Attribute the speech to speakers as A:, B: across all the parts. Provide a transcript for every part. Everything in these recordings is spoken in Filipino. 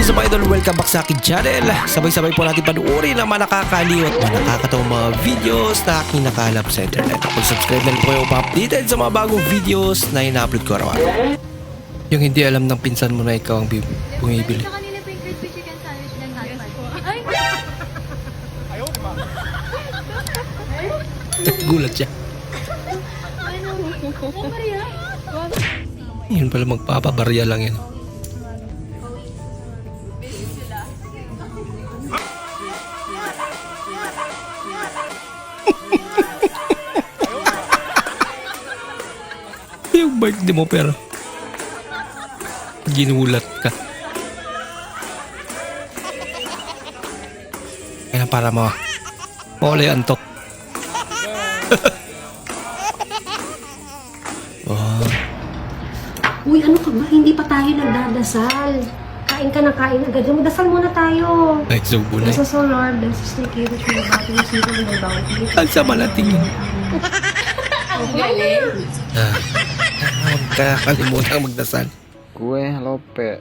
A: is up idol, welcome back sa akin channel. Sabay-sabay po natin panuorin ang mga nakakaliw at mga nakakatawang mga videos na aking nakalap sa internet. Kung subscribe na rin po kayo pa-updated sa mga bagong videos na ina-upload ko araw. Yung hindi alam ng pinsan mo na ikaw ang bumibili.
B: Sa kanila pa yung crispy chicken sandwich ng hotpot. Ay!
A: Gulat siya.
B: Ano? Oh, Maria?
A: Yun pala, magpapabarya lang yan. Yung birthday mo pero ginulat ka. Kaya para mawala yung antok. Wow.
C: Uy, ano ka ba? Hindi pa tayo nagdadasal. Kain ka na kain agad. Magdasal muna tayo.
A: Ay, so bulay.
C: Bless us, O Lord. Bless us, the King, which we are about to receive in the bounty.
A: Ang sama na tingin.
B: Ang galing!
A: Huwag kakalimutan magdasal.
D: Kue lope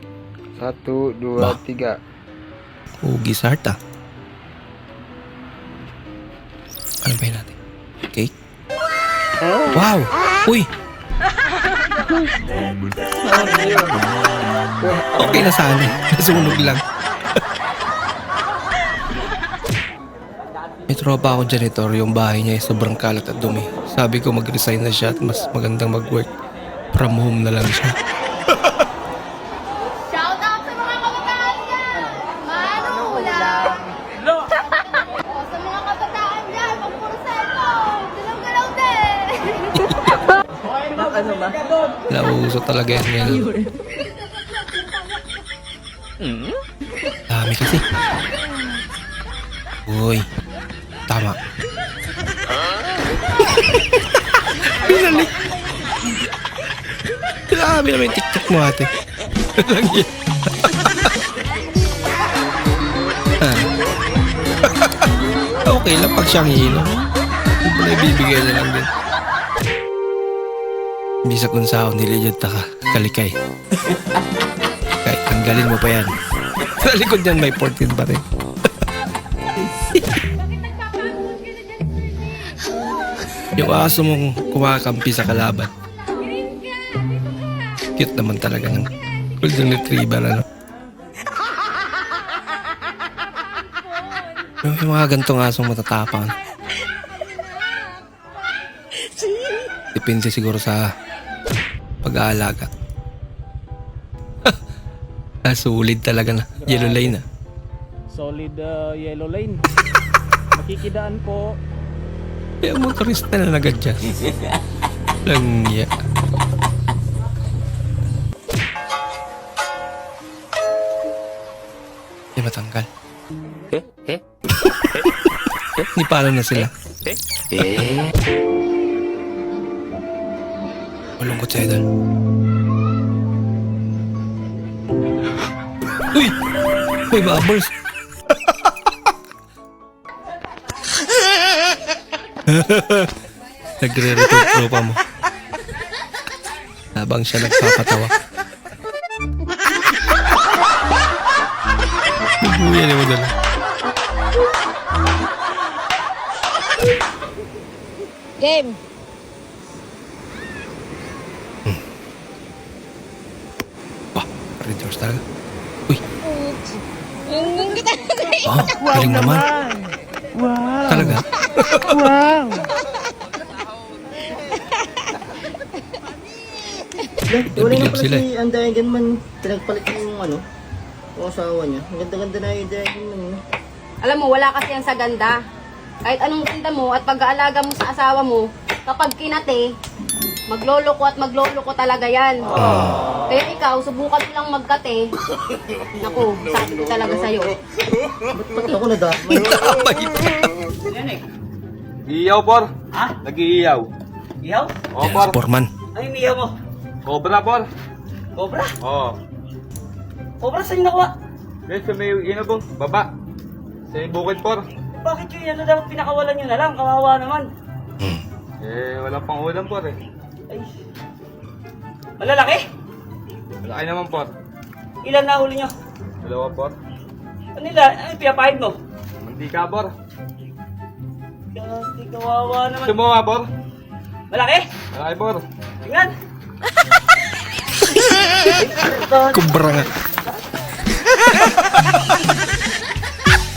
D: 1, 2,
A: Bah.
D: 3.
A: Hugi sarta. Ano ba yun natin? Cake? Wow! Uy! Okay na sana. Nasunog lang. May tropa ako janitor. Yung bahay niya ay sobrang kalat at dumi. Sabi ko mag-resign na siya at mas magandang mag-work from home na lang siya.
B: Shout out sa mga kabataan dyan! Mano ulam! O sa mga kabataan dyan, pag puro cellphone, galaw-galaw din!
A: Nauso talaga yan ngayon. Dami kasi. Uy. Tama. Pinalik. Grabe naman yung TikTok mo ate. Lang yan. Okay lang pag siyang hilo. Wala ibibigay niya lang din. Bisa kung saan niligid ka kalikay. Kahit tanggalin mo pa yan. Sa likod yan may 14 pa rin. Yung aso mong kumakampi sa kalaban. Cute naman talaga ng golden retriever, ano? Yung mga gantong asong matatapang. Depende siguro sa pag-aalaga. Sulit talaga na. Yellow lane na.
E: Solid yellow lane. Makikidaan po.
A: Kaya motorista na agad dyan. Langya. Hindi matanggal. Ni paano na sila? Malungkot sa idol. Uy! Uy, bubbles! Nagre-return tropa mo. Habang siya nagpapatawa. Nagbuya naman dala.
C: Game!
A: Wah, returns talaga. Uy! Oh, galing naman.
E: Wow!
A: Talaga?
E: Wow!
A: Nabiglab sila eh.
F: Ang Dayagan man, pinagpalit yung yung asawa niya. Ang ganda-ganda na yung Dayagan man.
C: Alam mo, wala kasi yan sa ganda. Kahit anong ganda mo at pag-aalaga mo sa asawa mo, kapag kinate, magloloko at magloloko talaga yan. Kaya ikaw, subukan mo lang magkate. Naku, sabi ko talaga sa'yo.
F: Ba't pati ako nadamay?
A: Damay pa.
D: Iyaw, por. Ha? Nag-iiyaw.
G: Iyaw?
D: Oo,
A: Yan,
D: por.
A: si Porman.
G: Ano yung iyaw mo?
D: Cobra, por.
G: Cobra?
D: Oo.
G: Cobra saan yung nakuha?
D: Guys, sa may inabong, baba. Sa bukid, por.
G: Bakit yung ano dapat pinakawalan nyo na lang? Kawawa naman.
D: Wala pang ulam, por eh.
G: Ay. Malalaki?
D: Malaki naman, por.
G: Ilan na huli nyo?
D: Dalawa, por.
G: Ano nila? Ano pinapahid mo?
D: Mandi ka, por.
G: Kasi kawawa naman.
D: Gusto mo nga, por?
G: Malaki?
D: Malaki, por.
G: Tingnan.
A: Kubra nga.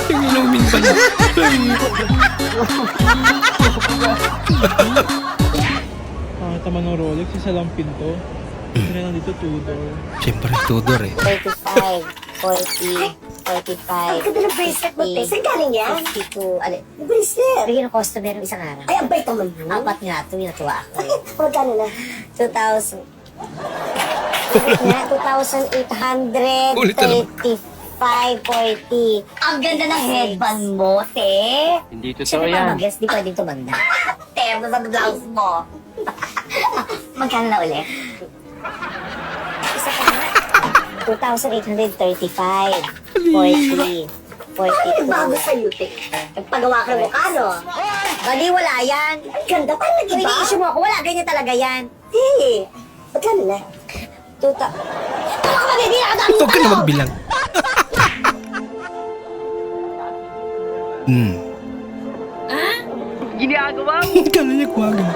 A: Yung inumin pala.
E: Tama ng Rolex, isa lang pinto. Isa lang dito, Tudor.
A: Siyempre, Tudor eh.
H: 35, 40, 45,
I: Ang ganda ng bracelet mo, te. Saan galing yan?
H: 52, ano?
I: Bracelet.
H: Bigyan ng customer ng isang araw.
I: Ay, ang bait naman mo.
H: Apat nga ito, yung natuwa ako.
I: Bakit? Magkano na?
H: 2,000.
A: Ulit na naman.
H: 2,835.40. Ang ganda ng headband mo, te.
E: Hindi
H: Siyempre, mag-guess, di pwedeng tumanda.
I: Te, sa blouse mo.
H: Magkano na ulit? Isa pa nga. 2,835. 40. 42.
I: Bago sa'yo, te. Nagpagawa ka ng mukha, no?
H: Bali, wala yan.
I: Ganda pa
H: Kung
I: nag-iba.
H: ini-issue mo ako, wala, ganyan talaga yan.
I: Te, magkano na?
H: Ano ka mabibilang ang dami
A: Huwag ka na magbilang.
G: Ginagawa mo?
A: Hindi ka na niya kuwagan.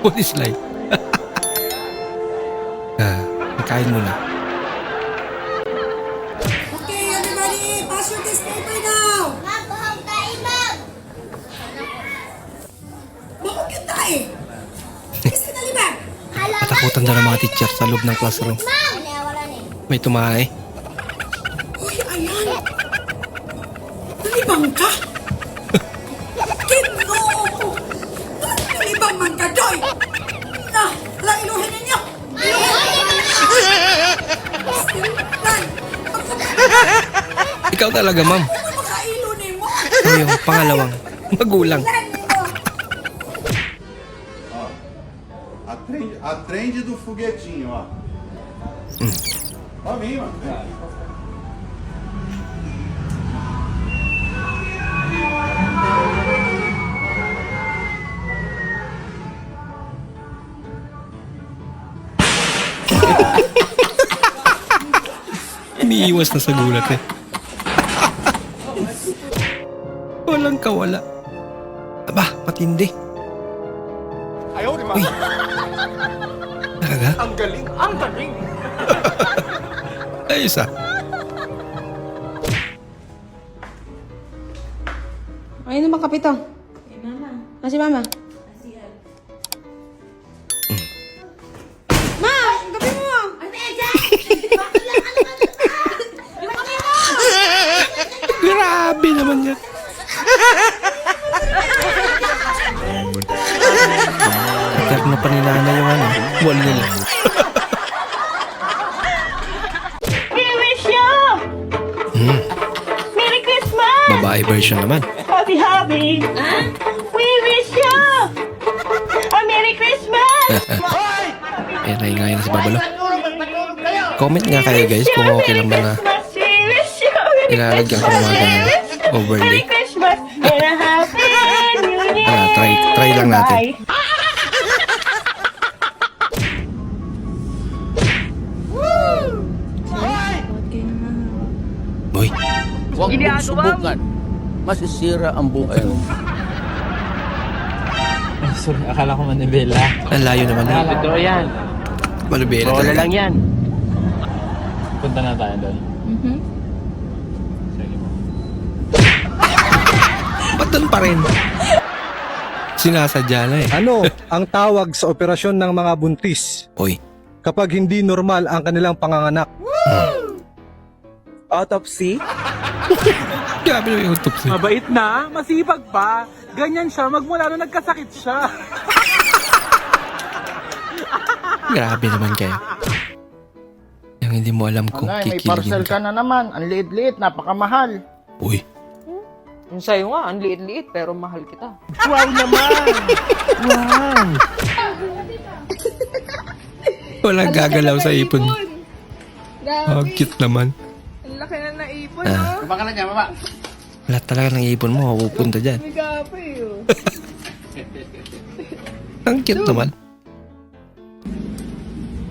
A: Police light. Nakain mo na.
I: Okay, everybody, pass your test paper now.
B: Ma'am, bahag tayo, ma'am.
I: Bakit ka tayo? Kasi dali ba?
A: Patakutan na ng mga teacher sa loob ng classroom.
B: Ma'am! Wala na eh.
A: May tumahay.
I: Uy, ayan. Nalibang ka? Ginoo ko. Nalibang man ka, Joy. Na, wala iluhin ninyo. Lan,
A: Ikaw talaga, ma'am.
I: ano makailo ni mo?
A: Ikaw yung pangalawang magulang.
I: Lan mo.
J: A trend do foguetinho, ó. Ó, vem, mano.
A: Umiiwas na sa gulat eh. Walang kawala. Aba, matindi. Uy. Talaga?
D: Ang galing! Ang galing!
A: Ayos ah.
C: Ay, naman kapito. Si mama.
A: Grabe naman yan. Kaya na paninana yung ano, wall nila.
G: We wish you! Merry Christmas!
A: Babae version naman.
G: Happy, happy! We wish you! A Merry Christmas!
A: Ayan, naingay na si Babalo. Comment nga kayo guys kung okay lang ba na
G: We wish you!
A: ilalagyan ko ng mga ganyan overlay.
G: Merry Christmas and a Happy New Year!
A: Try lang natin.
G: Bye.
A: Boy,
K: Huwag mong subukan. Masisira ang buhay mo.
E: Sorry, akala ko manibela.
A: ang layo naman na.
E: Totoo yan.
A: Malubela
E: Bola
A: talaga.
E: lang yan. Punta na tayo doon. Sige mo.
A: Ba't doon pa rin? Sinasadya na eh.
L: Ano ang tawag sa operasyon ng mga buntis
A: Uy,
L: kapag hindi normal ang kanilang panganganak?
E: Autopsy?
A: grabe naman yung autopsy.
E: Mabait na, masipag pa. Ganyan siya, magmula nung nagkasakit siya.
A: Grabe naman kayo. Yung hindi mo alam kung
F: May
A: kikiligin
F: parcel ka
A: ka.
F: na naman. Ang liit-liit, napakamahal.
A: Uy,
G: Yung sa'yo nga, ang liit-liit pero mahal kita.
E: Wow naman! Wow!
A: walang gagalaw sa ipon. Oh, cute naman.
B: Ang laki na naipon,
F: Baba ka na dyan, baba.
A: Lahat talaga ng ipon mo, mapupunta dyan. Ang cute naman.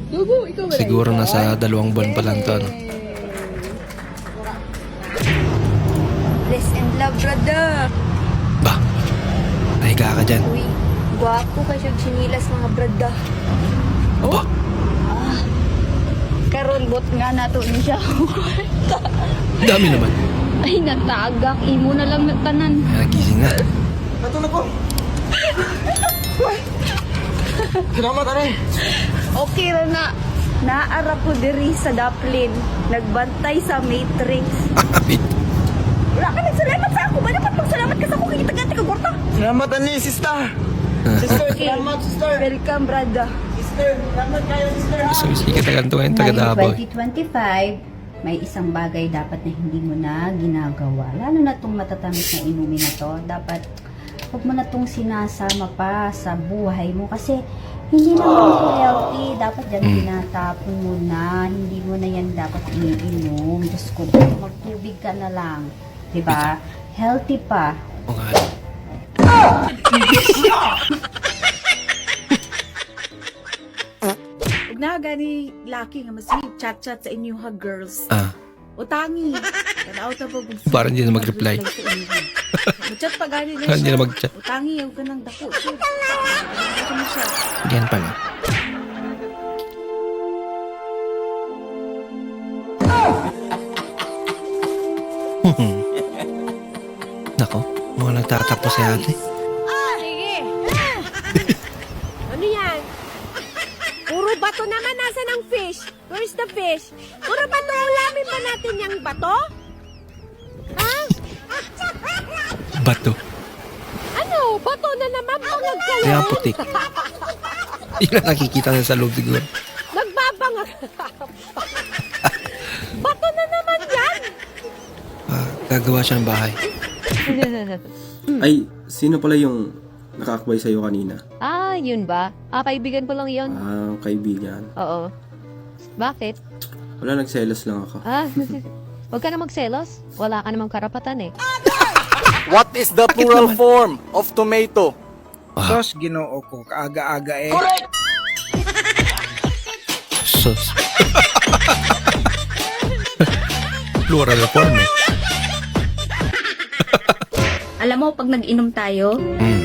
B: Dugo, ikaw ba?
A: Siguro nasa 2 buwan pa lang to. Ano?
B: Bless and love, brada.
A: Ba? Nahiga ka dyan.
B: Uy, gwapo ka siya sinilas mga brada.
A: Aba,
B: Karunbot nga nato ni siya.
A: dami naman.
B: Ay, natagak. Imo na lang nagtanan.
A: Nagising na.
F: Salamat, aray.
B: Okay ra na. Naara ko diri sa Daplin. Nagbantay sa Matrix. Wala ka nagsalamat sa ako. Ba dapat magsalamat ka sa ako? Kikita-ganti ka, Gorta.
F: Salamat, ani, sista. Sister, salamat, sister.
B: Welcome, brada.
F: Sister, salamat kayo, sister.
A: So, sige taganto ngayon, taga Davao.
C: 2025, may isang bagay dapat na hindi mo na ginagawa. Lalo na itong matatamis na inumin na to. Dapat, huwag mo na itong sinasama pa sa buhay mo. Kasi, hindi naman ito healthy. Dapat dyan tinatapon mo na. Hindi mo na yan dapat iniinom. Diyos ko, magtubig ka na lang. Diba? Healthy pa.
A: O nga.
I: Huwag na gani laki nga mas chat-chat sa inyo ha, girls.
A: Ah,
I: Utangi. Tanaw ta po.
A: parang hindi na mag-reply.
I: Chat pa gani na
A: Hindi
I: siya.
A: na mag-chat.
I: Utangi, huwag ka nang dako. Siya.
A: Yan pala. Nako, mukhang nagtatapos si ate.
B: Sige. Ano yan? Puro bato naman. Nasa ng fish? Where's the fish? Puro bato. Ulamin ba natin yung bato? Ha?
A: Bato.
B: Ano? Bato na naman pang
A: Kaya
B: nagkaroon.
A: putik. Hindi na nakikita na sa loob siguro.
B: Nagbabangag. Bato na naman yan.
A: Ah, gagawa siya ng bahay.
M: Ay, sino pala yung nakaakbay sa'yo kanina?
G: Ah, yun ba? Ah, kaibigan ko lang yun.
M: Ah, kaibigan.
G: Oo. Bakit?
M: Wala, nagselos lang ako.
G: Ah, huwag ka na magselos. Wala ka namang karapatan eh.
F: What is the plural form of tomato?
L: Sos, ginoo ko, kaaga-aga eh.
A: Sus. Plural form eh.
B: Alam mo, pag nag-inom tayo,
A: Mm.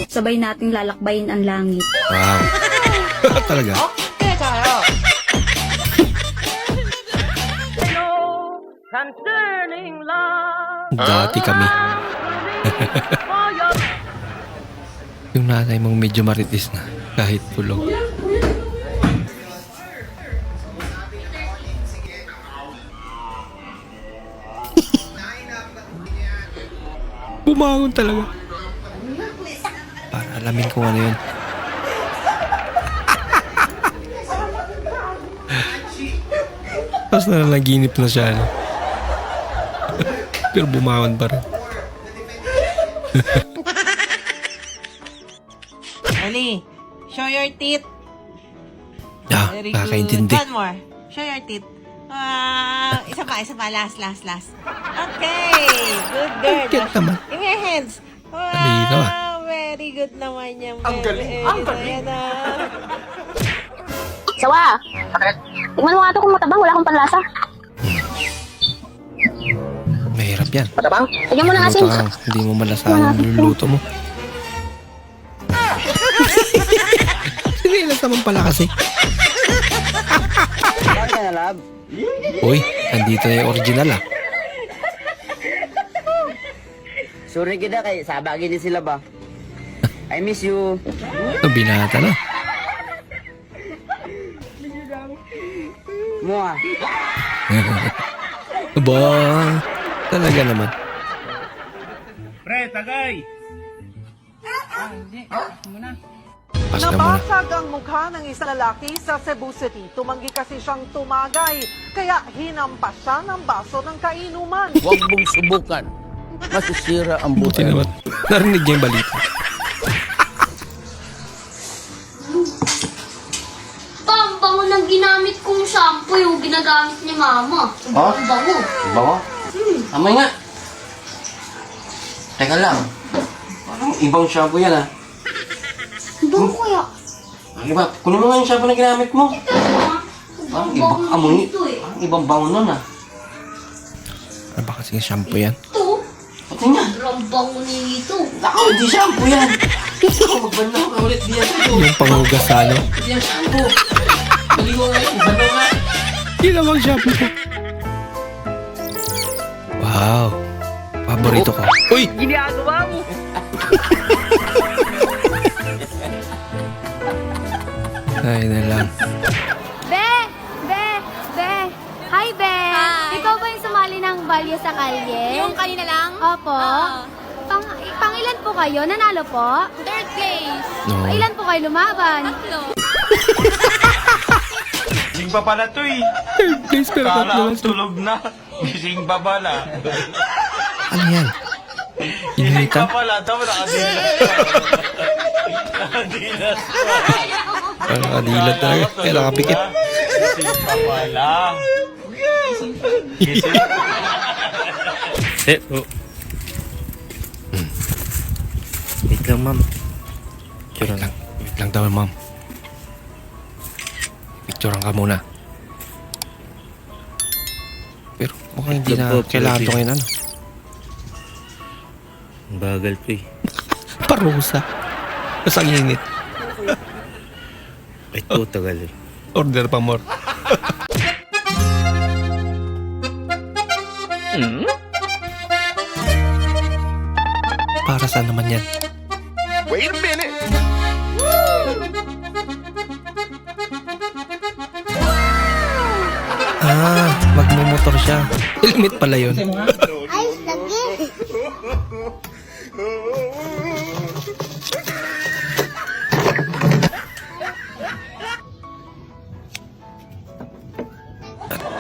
B: sabay nating lalakbayin ang langit.
A: Wow. Talaga? Dati kami. Yung nanay mong medyo maritis na kahit tulog. Bumangon talaga. Para alamin kung ano yun. Tapos nanaginip na siya. No? Pero bumangon pa rin.
I: Ali, show your teeth.
A: Ah, kakaintindi.
I: One more. Show your teeth. Isa pa. Last. Okay. Good girl.
A: Cute naman.
I: In your hands.
A: Talino ah.
I: Very good naman yan.
F: Ang galing. Ang galing.
C: Sawa! Tingnan mo nga ito kung matabang, wala akong panlasa.
A: Mahirap yan.
C: Matabang? Tignan mo na asin.
A: Luto ka, hindi mo malasahan yung luluto mo. Sinilas naman pala kasi.
F: Saan ka na, lab?
A: Uy, nandito na yung original ah.
F: Sorry kita kay sabagin din sila ba? I miss you.
A: Ito, binata na.
F: Mua.
A: Ba, talaga naman.
E: Pre, tagay!
A: Pas na muna.
I: Nabasag ang mukha ng isang lalaki sa Cebu City. Tumanggi kasi siyang tumagay. Kaya hinampas siya ng baso ng kainuman.
K: Huwag mong subukan. Masisira ang
A: Buti
K: buhay.
A: naman. Narinig niya yung balita.
B: Ang bango ng ginamit kong shampoo, yung ginagamit ni mama. Ang bango.
F: Bango? Amay nga. Teka lang. Parang ibang shampoo yan ah.
B: Ang bango kaya.
F: Ang iba, kunin mo nga yung shampoo na ginamit mo. Parang ibang amoy. Parang ibang bango nun ah.
A: Ano ba kasing shampoo yan?
B: Ito,
H: Ang bango nito.
F: Ako, hindi shampoo yan. Ako, magbanlaw ka ulit diyan.
A: Yung panghugas sa ano.
F: Hindi yan shampoo. Maligo nga yun, banlaw nga.
A: Ginawang shampoo ko. Wow. Paborito ko. Uy!
B: Ginagawa mo.
A: Ay na lang.
C: Be! Be! Be! Hi, Be! Ikaw ba yung sumali ng Balyo sa Kalye? Yung kanina lang? Opo. Pangilan po kayo? Nanalo po? Third place.
A: No.
C: Ilan po kayo lumaban?
D: Gising pa pala to eh.
A: Please, pero
D: Kala ko tulog na. Gising pa pala.
A: ano yan?
D: Gising
A: Inita?
D: pa pala. Tama nakadilas pa. Nakadilas pa.
A: Parang nakadilat talaga. Kaya nakapikit.
D: Gising pa pala. Gising.
A: Wait lang, ma'am. Wait lang daw, ma'am. Picturean ka muna. Pero mukhang hindi na kailangan ito ngayon, ano?
K: Bagal to eh.
A: Parusa. Tapos ang init.
K: Ito, tagal eh.
A: Order pa more. Para saan naman yan?
J: Wait a minute.
A: Magmumotor siya. Helmet pala yun.
H: Ayos lagi.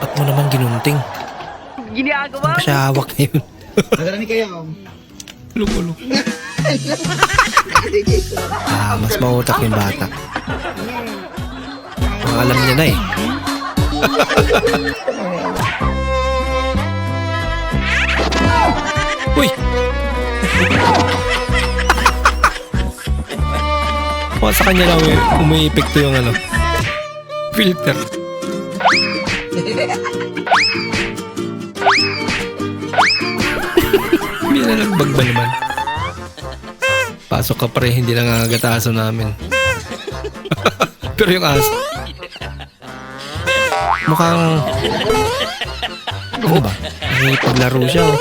A: Ba't mo naman ginunting?
B: Ginagawa
A: Ano siya hawak na yun?
F: Nagarami kayo.
A: Lulo. Mas mautak yung bata. Alam niya na eh. Uy! Mukha sa kanya lang umi-epekto yung ano, filter. Hindi na nagbag ba naman? Pasok ka pa rin, hindi na ngagataso namin. Pero yung aso, mukhang ano ba? Paglaro siya, oh.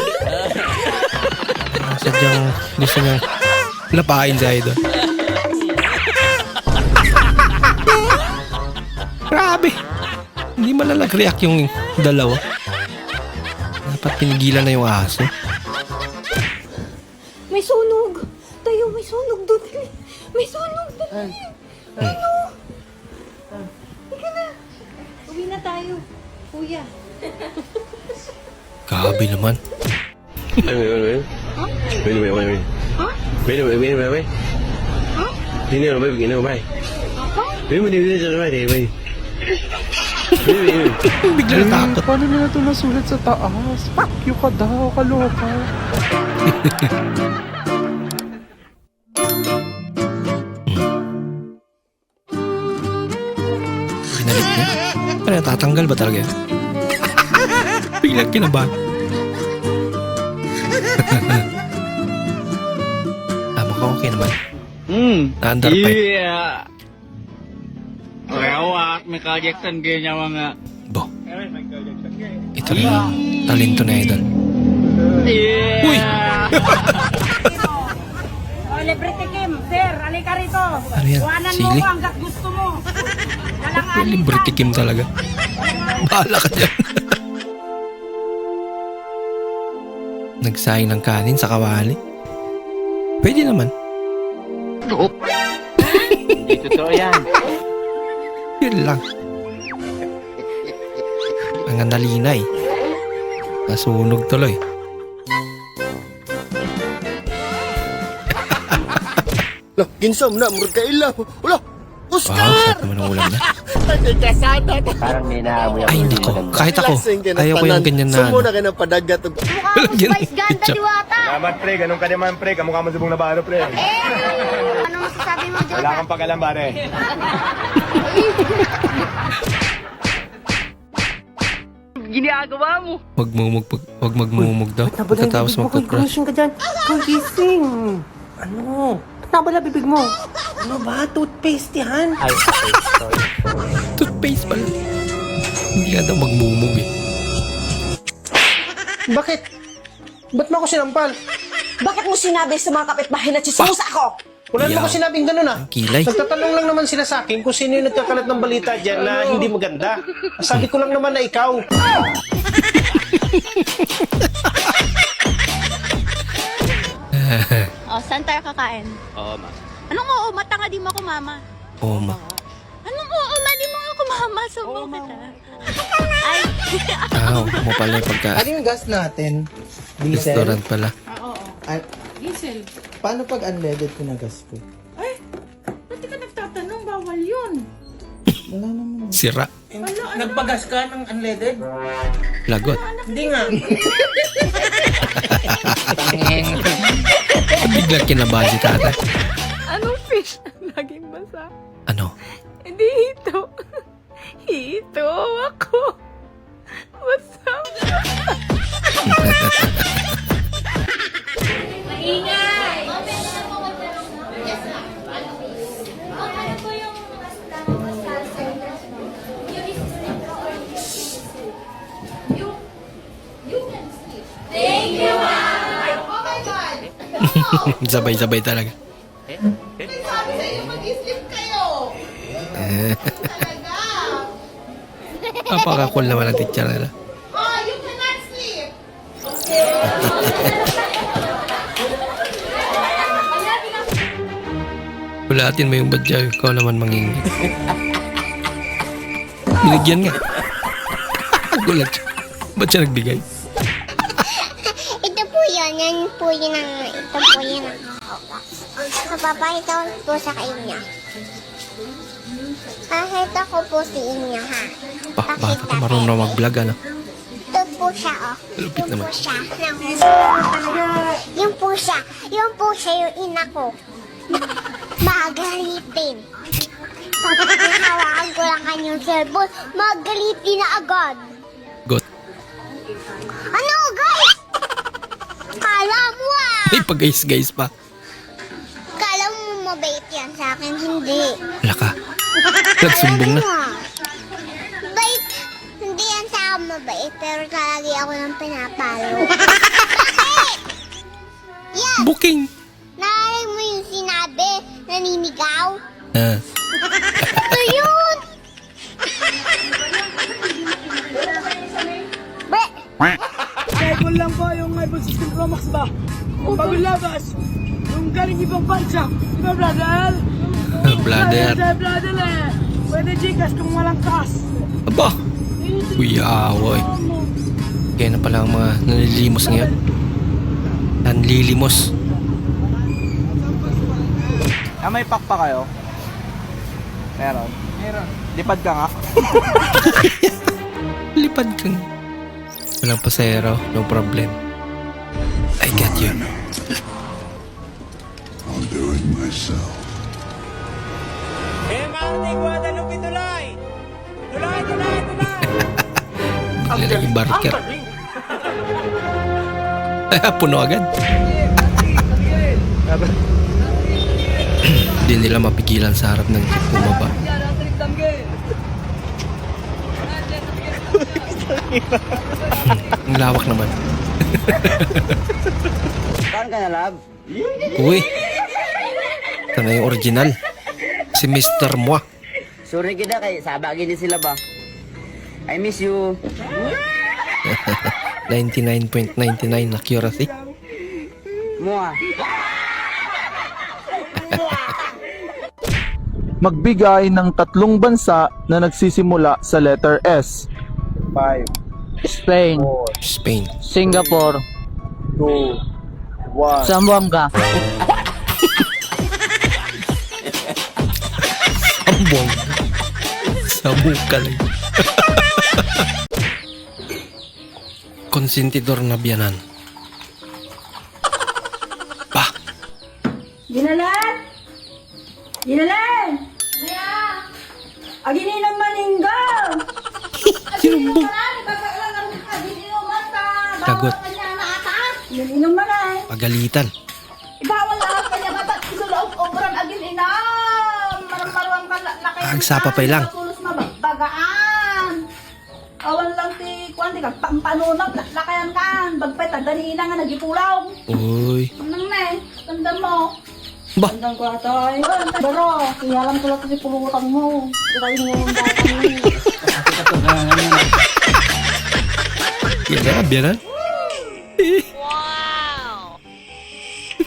A: Sadyang gusto niya lapain sa idol. Grabe! Hindi malalag-react yung dalawa. Dapat pinigilan na yung aso.
C: May sunog! Tayo, may sunog doon. May sunog doon. Ano? Ika na. Uwi na tayo. Kuya.
A: Grabe naman. Bigla natakot.
E: Paano nila ito nasulat sa taas? Fuck you ka daw, kaloka.
A: Pinalit niya? Ano, tatanggal ba talaga yan? Biglang kinabahan. Mukhang okay naman. Naandar pa eh.
E: Yeah. Lewat Michael Jackson kayaknya mga.
A: Bo. Ito rin. Talento na idol. Uy!
B: Libre tikim, sir. Alika rito.
A: Ano yan?
B: Kuhanan mo
A: Sili?
B: ko hanggat gusto mo. Walang
A: Libre tikim talaga. Bahala ka dyan. Nagsaing ng kanin sa kawali. Pwede naman.
E: Hindi totoo yan.
A: Yun lang. Ang nalinay. Nasunog tuloy.
F: Loh, ginsom na, murag ka ilaw. Ulo,
A: Wow, sarap naman ang ulam niya.
K: Parang may naamoy ako.
A: Ay, nako. Kahit ako. Ayaw ko yung ganyan na.
F: Sumo na kayo ng padagat.
C: Mukha akong Spice Ganda, diwata.
D: Salamat pre, ganun ka naman pre. Kamukha mo subong na baro pre.
C: Ano masasabi mo dyan?
D: Wala kang pag-alam pare.
G: ginagawa mo?
A: Wag magmumug daw. Pagkatapos magtutbrush.
F: ka dyan. Gising. Ano? Ba't nabala bibig mo? Ano ba? Toothpaste yan. Ay, sorry.
A: Toothpaste pala. Hindi ka daw magmumug eh.
F: Bakit? Ba't mo ako sinampal?
B: Bakit mo sinabi sa mga kapitbahay na chismosa ako?
F: Wala naman ako sinabing ganun ah.
A: Kilay.
F: Nagtatanong lang naman sila sa akin kung sino yung nagkakalat ng balita dyan na hindi maganda. Sabi ko lang naman na ikaw.
B: Saan tayo kakain?
D: Oo, ma.
B: Anong oo? Matanga di mo ako mama.
A: Oh, ma.
B: Anong oo? Di mo ako mama. Subo kita. Ay.
A: Mo pala yung pagka...
F: Ano yung gas natin? Diesel?
A: Restaurant pala.
E: Diesel.
F: Paano pag unleaded ko na gas ko?
E: Ba't ka nagtatanong? Bawal yun.
F: Wala naman.
A: Sira.
F: Nagpagas ka ng unleaded?
A: Lagot.
F: Hindi nga.
A: Biglang kinabahan si tatay.
B: Anong fish ang laging basa?
A: Ano?
B: Hindi hito. Hito ako. Basta. Maingay! Thank you, ma'am! Oh my God!
A: Sabay-sabay talaga.
B: Sabi sa'yo, mag-sleep kayo! Talaga!
A: Napaka-cool naman ang teacher nila.
B: Oh, you cannot sleep!
A: Bulatin mo yung badya. Ikaw naman mangingit. Binigyan nga. Gulat siya. Ba't siya nagbigay?
H: Ito po yun. Yan po yun ang... Ito po yun ang hawak. Papapakita ko po sa kanya. Pakita ko po sa inyo, ha?
A: Bata ka marunong na mag-vlog, ano?
H: Ito po siya, oh.
A: Lupit
H: Yung
A: naman.
H: po siya. Yung po siya. Yung po siya yung ina ko. Magalitin. Pag hawakan ko lang kanyang cellphone, magalitin na agad.
A: Got.
H: Ano, guys? Kala mo, ah.
A: Ay, pag-guys pa.
H: Kala mo mabait yan sa akin, hindi.
A: Wala ka. Nagsumbong na.
H: Bait. Hindi yan sa akin mabait, pero kalagi ako ng pinapalo. Bakit? Yes!
A: Booking.
H: Narinig mo yung sinabi, naninigaw?
A: Ah.
H: Ito yun! Bre!
E: Cable lang po yung iPhone 16 Pro Max ba? Kung pagulabas, yung galing ibang bansa. Di ba, brother?
A: Brother.
E: Brother eh. Pwede Gcash kung walang cash.
A: Aba. Kuya awoy. Kaya na pala ang mga nanlilimos ngayon. Nanlilimos.
D: May pack pa kayo? Meron? Meron. Lipad ka nga.
A: Lipad kang. Walang pasahero. No problem. I get you.
J: I'll do it myself.
A: Bigla lang yung barker. Puno agad. Hindi nila mapigilan sa harap ng jeep bumaba. Ang lawak naman.
F: Saan ka na, lab?
A: Uy. Ito na yung original. Si Mr. Moi.
F: Sorry kita kay sabagin din sila ba? I miss you.
A: 99.99 accuracy.
F: Mua.
N: Magbigay ng 3 bansa na nagsisimula sa letter S. 5,
K: Spain,
A: Spain,
K: Singapore,
N: 2, 1.
K: Zamboanga.
A: Ambong. Sabukal eh. Konsentidor na biyanan. Bah.
B: Ginalan! Ginalan! Aginin ang maninggaw!
A: Sinumbong.
B: Baka lang ang
A: Lagot.
B: Inom na na eh.
A: Pagalitan.
B: Ibawal lahat kanya katat. Isulaog obran agin ina. Marang-marang ka lakayan.
A: Agsapapay lang.
B: Sulos mabagaan. Awan lang ti kuan ti pampanunap lakayan kan. Bagpay tagdani ina nga nagipulaw.
A: Uy.
B: Nang na eh. Tandaan mo.
A: Ba?
B: Tandaan ko ata ay. Pero, kiyalam ko lang kasi pulutan mo. Kaya mo yung bata mo.
A: Grabe yan.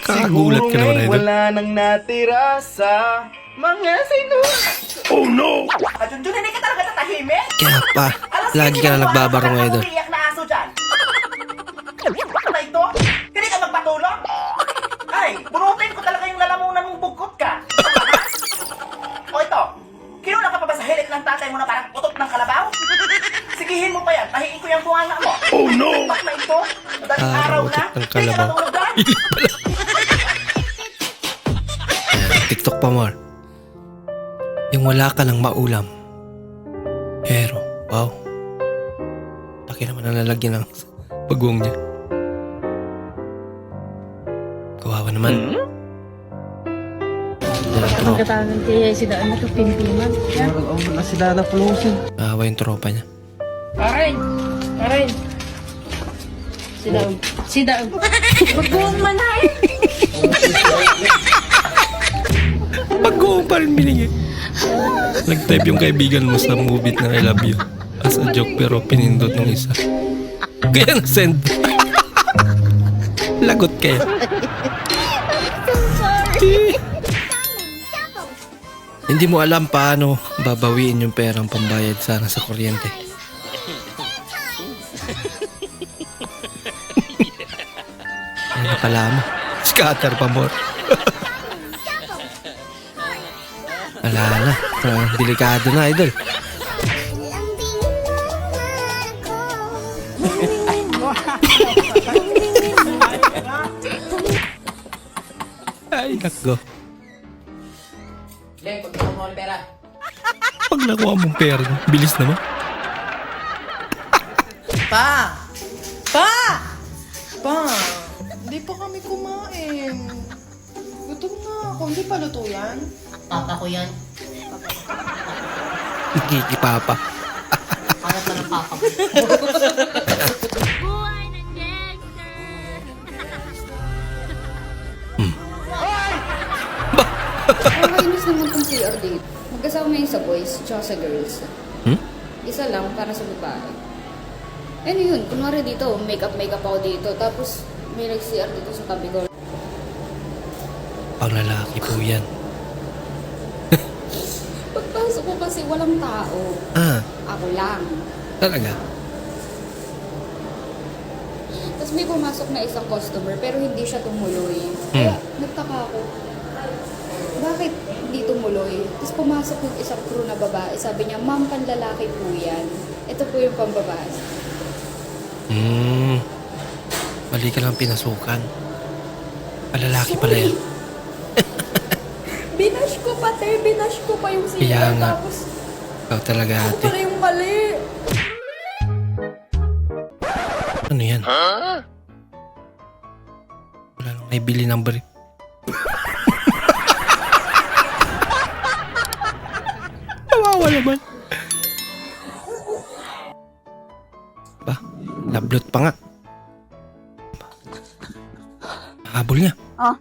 A: Kakagulat ka naman, idol.
D: wala nang natira sa mga sino.
A: Oh no!
I: Adun hindi ka talaga tatahimik?
A: Kaya pa, lagi ka na nagbabarong, idol.
I: Umiyak na aso dyan. Ano ito? Hindi ka magpatulong? Ay, bunutin ko talaga yung lalamunan mong bugkot ka. O ito, kinula ka pa ba sa hilik ng tatay mo na parang utot ng kalabaw? Sigihin mo pa yan, tahiin ko yung bunganga mo.
A: Oh no!
I: Bak na ito, madaling araw na,
A: utot ng
I: hindi ka
A: kalabaw.
I: natulog dyan.
A: Ayan, TikTok pa more. Yung wala ka ng maulam. Pero, wow. Laki naman ang lalagyan ng pagwong niya. Kawawa naman.
G: Ang katangan kaya si Daan na ito, pimpiman.
A: Kawawa yung tropa niya.
G: Karen! Karen! Si Daan.
B: Bagong manay.
A: Pagwong pa rin binigay. Nag-type yung kaibigan mo sa movie na I love you. As a joke pero pinindot ng isa. Kaya na-send. Lagot kaya. Hindi mo alam paano babawiin yung perang pambayad sana sa kuryente. Ano pala mo? Scatter pa more. Wala na. Delikado na, idol. Ay, nako. Pag nakuha mong pera, bilis naman.
O: Pa! Pa! Pa! Hindi pa kami kumain. Gutom na ako. Hindi pa luto yan?
C: Papa ko yan.
A: Nakikipapa.
C: Para pa ng papa ko.
P: Nakakainis naman kung CR date. Magkasama yung sa boys, tsaka sa girls. Isa lang para sa babae. Ano yun? Kunwari dito, makeup ako dito. Tapos may nag-CR dito sa tabi ko.
A: Pang lalaki po yan.
P: Pagpasok ko kasi walang tao.
A: Ah,
P: Ako lang.
A: talaga?
P: Tapos may pumasok na isang customer pero hindi siya tumuloy. Kaya nagtaka ako. Bakit hindi tumuloy? Tapos pumasok yung isang crew na babae. Sabi niya, ma'am, panlalaki po yan. Ito po yung pambabae.
A: Mali ka lang pinasukan. Palalaki pala yan.
P: Binash ko pati. Binash ko pa yung siya.
A: Kaya nga.
P: Tapos
A: Ikaw talaga,
P: ako
A: ate.
P: pala yung mali.
A: Ano yan? Wala nang may bili ng brief. Kawawa naman. Ba, nablot pa nga. Habol niya.
B: Oh.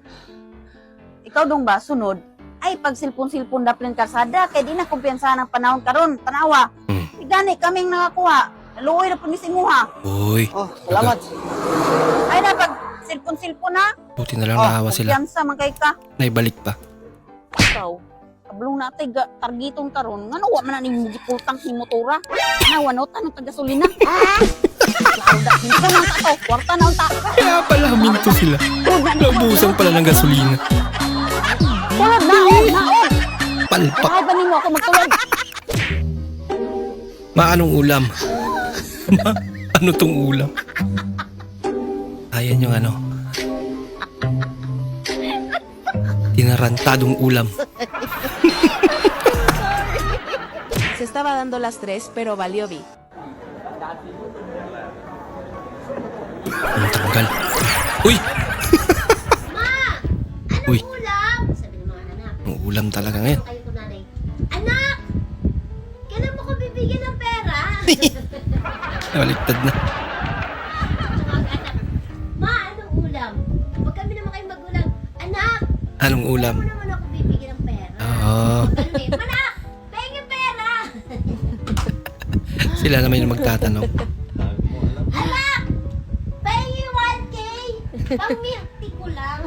B: Ikaw dong ba, sunod? Ay, pag silpon-silpon daplin karsada, kaya di na kumpiyansa ng panahon karon tanawa. Gani kaming nakakuha. Naluoy na po ni Simuha.
A: Uy.
B: Oh, salamat. Ay na, pag silpon-silpon na.
A: Buti na lang naawa sila.
B: Kumpiyansa, magkay ka.
A: Naibalik pa.
B: Ikaw, kablong natay targitong karon nga nawa man na ning gipultang ni motora. Nawa no tanong taga-gasolina. Lauda, hindi ka nang tato. Kwarta na unta.
A: Kaya pala minto sila. Naubusan pala ng gasolina.
B: Tulad na, naon.
A: Palpak.
B: Ay, ba mo ako magtulog?
A: Anong ulam? Ano tong ulam? Ayan yung ano. Tinarantadong ulam.
O: Se estaba dando las 3, pero valió vi.
A: Uy! Uy,
H: Ulam! Sabi ng mga anak.
A: ang ulam talaga ngayon.
H: Kayo ko nanay. Anak! Kailan mo ko bibigyan ng pera?
A: Baliktad na.
H: Ma, anong ulam? Pag kami naman kayo magulang, anak!
A: Anong ulam?
H: Kailan mo naman ako bibigyan ng pera?
A: Oo.
H: Ano eh? Anak! Pahingin pera!
A: Sila naman yung magtatanong.
H: Anak! Pahingin 1K! Pang-milk tea ko lang.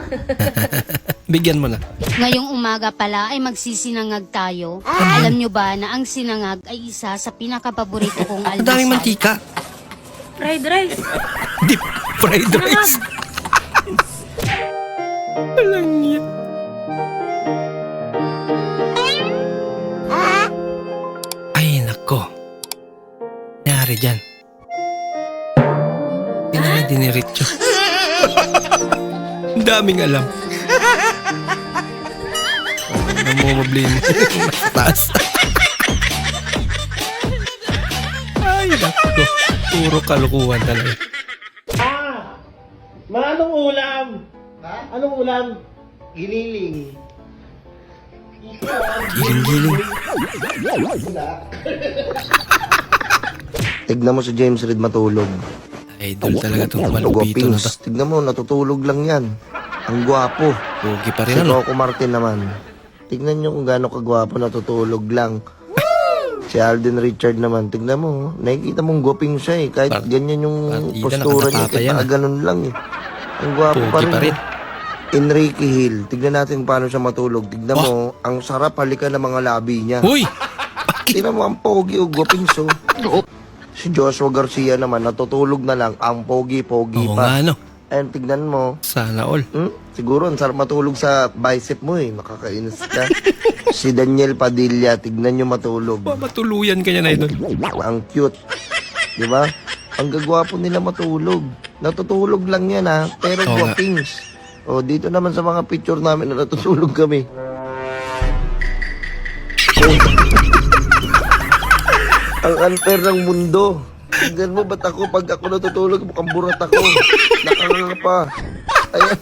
A: Bigyan mo na.
Q: Ngayong umaga pala ay magsisinangag tayo. Alam nyo ba na ang sinangag ay isa sa pinakapaborito kong
A: Ang daming
Q: almusal?
A: mantika.
B: Fried rice.
A: Deep fried rice. Walang yan. Ay, nako. Nangyari dyan. Hindi naman diniritso. Ang daming alam. Namumabli mo. Mas taas. Ay, nako. Puro kalukuhan talaga.
F: Anong ulam? Ha? Anong ulam? Giniling.
A: Giling-giling.
R: Tignan mo si James Reid matulog.
A: Idol talaga itong malupito na to.
R: Tignan mo, natutulog lang yan. Ang gwapo.
A: Pogi pa rin
R: Si
A: ano?
R: Coco Martin naman. Tignan nyo kung gaano kagwapo, natutulog lang. Si Alden Richard naman, tignan mo, nakikita mong gwaping siya eh. Kahit ganyan yung postura niya, kahit ganun lang eh. Ang gwapo pa
A: Pogi
R: rin.
A: pa rin.
R: Enrique Hill, tignan natin paano siya matulog. Tignan mo, ang sarap halikan ng mga labi niya.
A: Uy!
R: Tignan mo, ang pogi o gwaping so. Si Joshua Garcia naman, natutulog na lang, ang pogi-pogi
A: Oo
R: pa.
A: nga, no?
R: And tignan mo.
A: Sana all.
R: Siguro, ang sarap matulog sa bicep mo eh. Nakakainis ka. Si Daniel Padilla, tignan nyo matulog.
A: Matuluyan ka niya na idol.
R: Ang cute. Di ba? Ang gagwapo nila matulog. Natutulog lang yan ha. Pero
A: Oo nga.
R: gwapings. O, dito naman sa mga picture namin na natutulog kami. Ang unfair ng mundo. Tignan mo, ba't ako pag ako natutulog, mukhang burat ako. Nakanganga pa. Ayan.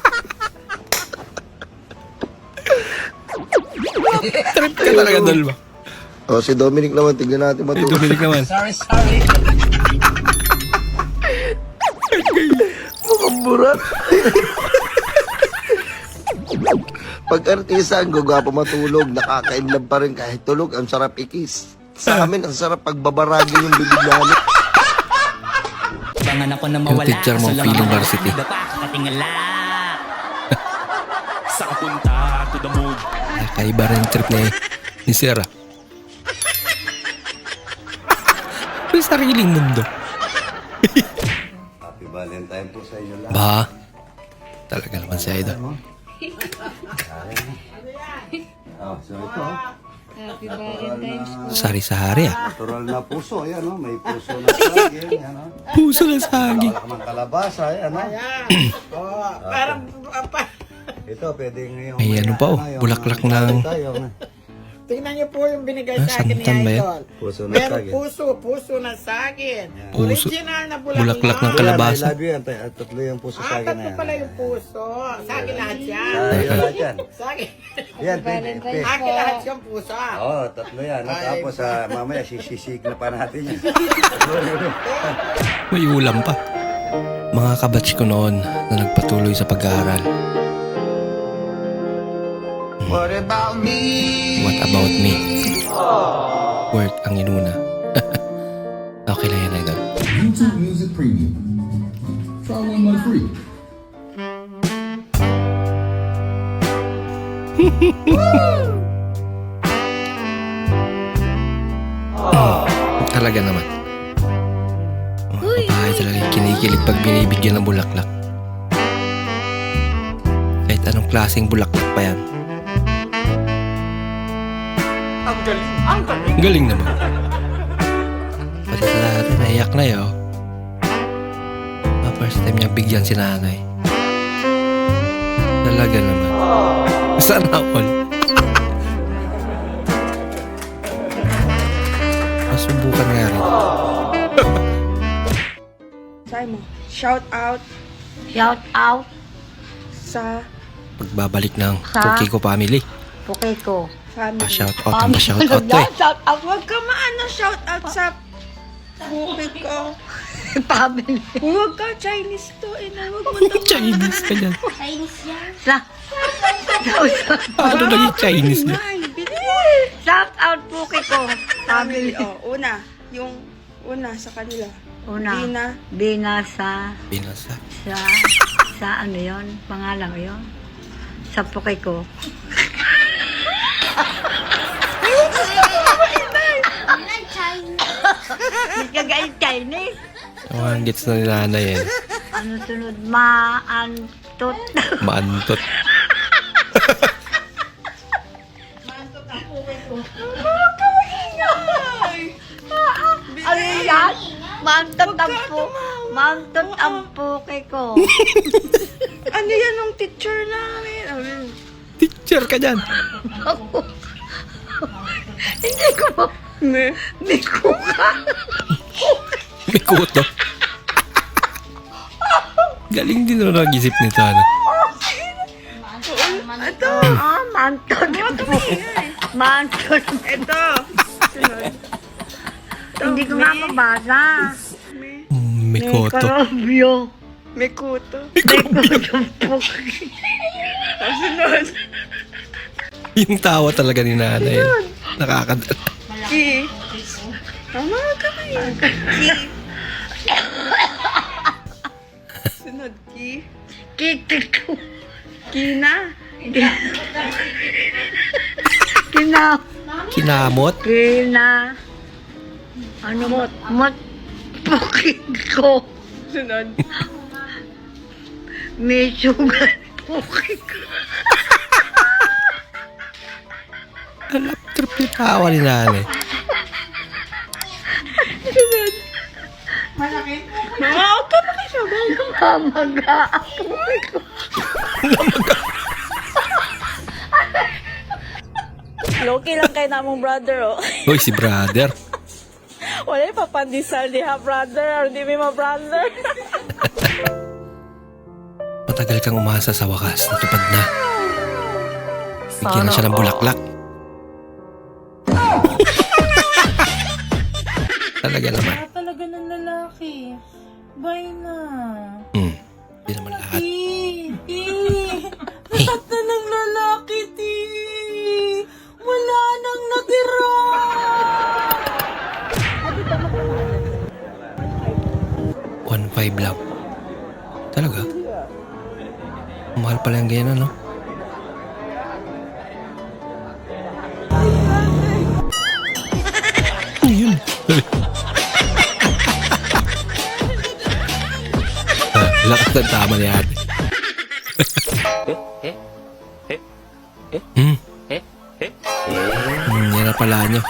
A: Trip ka talaga, Dol ba?
R: O, si Dominic naman, tignan natin matulog.
A: Dominic naman.
I: Sorry.
R: Mukhang burat. Pag artista, ang gagwapo matulog, nakaka-inlove pa rin kahit tulog, ang sarap ikis. Sa amin, ang sarap pagbabaragay yung bibig namin.
I: Bangan ako na
A: Yung
I: mawala.
A: teacher mo, feeling varsity.
I: Katingala. Sa kapunta to the mood.
A: Ay, kaiba rin yung trip ni Sarah. May sariling mundo.
J: Happy Valentine po sa inyo lahat.
A: Ba? Talaga naman si Idol.
J: Oh, so ito.
P: Happy Valentine's po.
A: Sari-sari ah.
J: Natural na puso. Ayan, oh. May puso na saging. Ayan, oh.
A: Puso na saging.
J: Wala ka kalabasa. Ayan, oh.
E: Parang,
J: Ito, pwede ngayong...
A: May ano pa oh, bulaklak ng...
E: tingnan niyo po yung binigay
A: Ah,
E: sa akin ni
A: santan ba yan?
E: Idol.
J: Puso na
E: Meron
J: saging.
E: puso na saging.
A: Puso.
E: Original na
A: Bulaklak ng
J: Yan,
A: kalabasa.
J: I love you yan. Tatlo yung puso saging na yan.
E: pala yung puso. Saging lahat yan.
J: Ay, lahat yan.
E: Saging.
J: Yan,
P: Valentine's
E: Akin
P: po.
E: lahat yung puso.
J: Oo, tatlo yan. Tapos mamaya sisisig na pa natin yan.
A: May ulam pa. Mga kabatch ko noon na nagpatuloy sa pag-aaral.
K: What about me?
A: What about me? Work ang inuna. Okay lang yan, Idol.
S: YouTube Music Premium. Try 1 month free.
A: Talaga naman. Mga babae talaga yung kinikilig pag binibigyan ng bulaklak. Kahit anong klaseng bulaklak pa yan.
I: Ang galing. Ang galing.
A: Ang galing naman. Pati sa natin, naiyak na yun. First time niya bigyan si nanay. Talaga naman. Sana all. Masubukan nga rin.
B: Simon, shout out.
Q: Shout out
B: Sa
A: Pagbabalik ng
B: Sa?
A: Pukiko family.
B: Pukiko.
A: Pa-shout out ng pa-shout out to eh.
B: Shout out. Huwag ka maano shout out sa Pukiko. Family. Huwag ka Chinese to. Huwag mo to.
A: Chinese ka dyan.
H: Chinese yan.
A: Paano naging Chinese niya?
B: Shout out Pukiko. Family. Una. Yung una sa kanila. Bina sa
A: Binasa.
B: ano yon? Pangalan yon? Sa Pukiko. Gagaling Chinese.
A: Ang gets na ni nanay eh.
B: Ano sunod? Maantot.
A: Maantot.
B: Ano yan? Maantot ang Pukiko. Ano yan ng teacher namin?
A: Teacher ka dyan.
B: Hindi ko. May kuka.
A: May kuto. Galing din na nag-isip nito. Ano?
B: Ito. Mantot. Mantot. Ito. Hindi ko nga mabasa.
A: May kuto.
B: Karabyo. May kuto. May kuto. Kasunod.
A: Yung tawa talaga ni nanay. Nakakadala.
B: Ki. Tama ka na yun. Ki. Sunod, Ki. Ki. Kina. Kina.
A: Kinamot.
B: Kina. Ano mo? Mot. Pukiko. Sunod. May sugar. Pukiko.
A: Alap trip yung tawa ni nanay.
B: Sunod. Malaki. Mamawag ka na siya. Mamaga. Pukiko. Loki lang kay namong brother, oh.
A: Uy, si brother.
B: Wala yung papandisal di ha, brother. Hindi may ma-brother.
A: Matagal kang umasa sa wakas. Natupad na. Bigyan na siya ng bulaklak. Talaga naman.
O: Talaga ng lalaki. Bye na.
A: Hindi naman lahat.
O: Lahat na ng lalaki, ti. Wala nang natira.
A: 1.5 lang. Talaga? Mahal pala yung ganyan, ano? Ano yun? Lakas ng tama ni ate. Yan na pala nyo.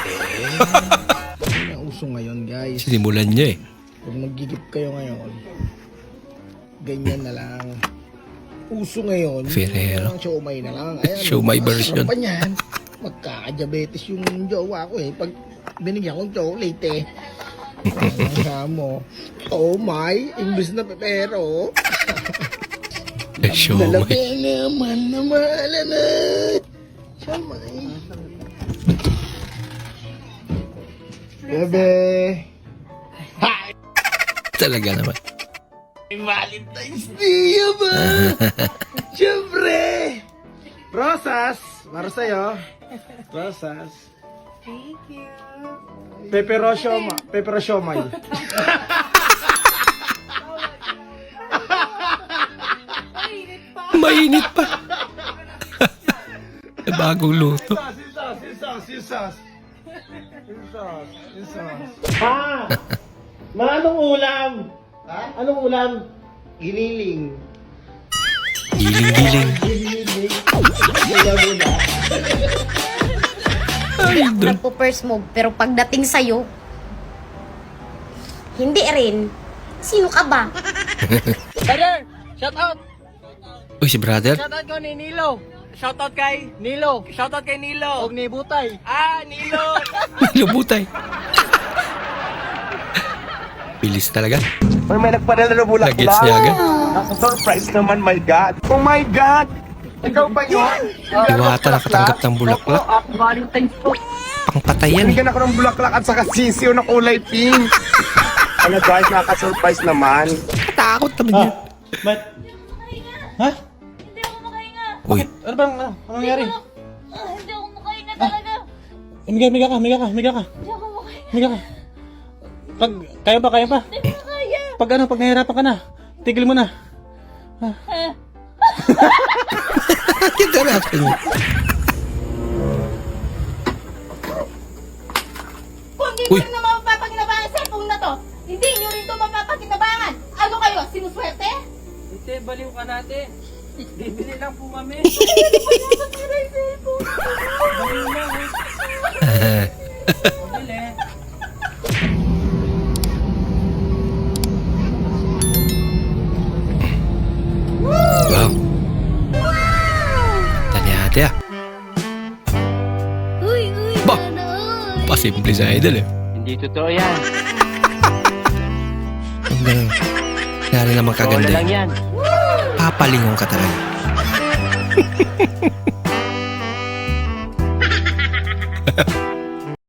E: Ang uso ngayon, guys.
A: Sinimulan nyo eh.
E: Kung nagigip kayo ngayon, ganyan na lang. Uso ngayon,
A: Ferrero.
E: siomay na lang. Ayan,
A: Siomay version.
E: masarap pa niyan. Magkaka-diabetes yung jowa ko eh. Pag binigyan kong chocolate eh. Ano mo? Oh my, imbes na pepero.
A: Siomay.
E: Lalaki naman na mahala na. Siomay. Bebe.
A: Talaga naman.
E: Valentine's Day ba? Siyempre! Rosas! Para sa'yo. Rosas.
O: Thank you.
E: Pepero siomay.
A: Mainit pa. Bagong luto.
E: Sisas. Ha? Anong ulam? Ha? Anong ulam? Giniling.
A: Giling-giling. Ay, doon.
C: Nagpo-first move, pero pagdating sa'yo, hindi rin. Sino ka ba?
D: Brother, shout out.
A: Uy, si brother.
D: Shout out ko ni Nilo. Shout out kay Nilo. Shout out kay Nilo. Og ni Butay. Nilo.
A: Lubutay. Bilis talaga.
I: May nagpadala na bulaklak.
A: Nag-gets niya agad.
T: Surprise naman, my God. Oh my God! Ikaw ba yun?
A: Diwata nakatanggap ng bulaklak. Pangpatayan.
T: Binigyan ako ng bulaklak at saka sisiyo na kulay pink. Ano guys, nakaka-surprise naman.
A: Takot naman yun.
D: Ba't? Ha?
A: Uy.
D: Ano bang, ano nangyari?
G: Hindi ako makahinga talaga.
D: Miga ka.
G: Hindi ako makahinga.
D: Miga ka. Pag, kaya ba?
G: Hindi ko kaya.
D: Pag nahihirapan ka na, tigil mo na.
A: Kita natin.
C: Kung hindi ko rin na mapapakinabangan sa cellphone na to, hindi nyo rin ito mapapakinabangan. Ano kayo, sinuswerte?
F: Hindi, baliw ka natin. Bibili lang po kami.
A: Wow. Tanyate ah. Bah, pasimple sa idol eh.
F: Hindi totoo yan.
A: Ang ganun. Nari naman kaganda
F: Wala lang yan.
A: Papalingon ka talaga.